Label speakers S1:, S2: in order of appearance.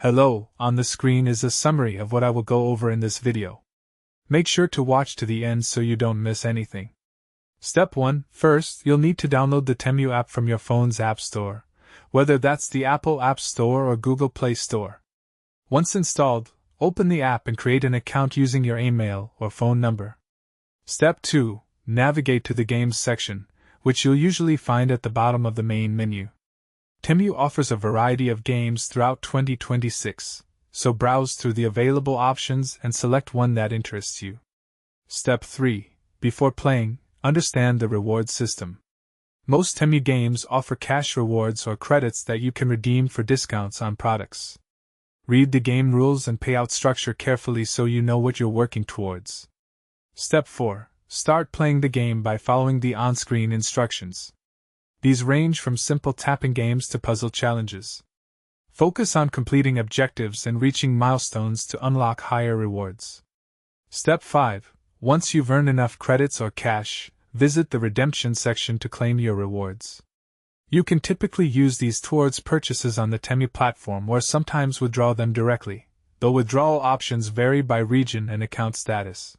S1: Hello, on the screen is a summary of what I will go over in this video. Make sure to watch to the end so you don't miss anything. Step 1. First, you'll need to download the TEMU app from your phone's App Store, whether that's the Apple App Store or Google Play Store. Once installed, open the app and create an account using your email or phone number. Step 2. Navigate to the Games section, which you'll usually find at the bottom of the main menu. TEMU offers a variety of games throughout 2026, so browse through the available options and select one that interests you. Step 3. Before playing, understand the reward system. Most TEMU games offer cash rewards or credits that you can redeem for discounts on products. Read the game rules and payout structure carefully so you know what you're working towards. Step 4. Start playing the game by following the on-screen instructions. These range from simple tapping games to puzzle challenges. Focus on completing objectives and reaching milestones to unlock higher rewards. Step 5. Once you've earned enough credits or cash, visit the redemption section to claim your rewards. You can typically use these towards purchases on the TEMU platform or sometimes withdraw them directly, though withdrawal options vary by region and account status.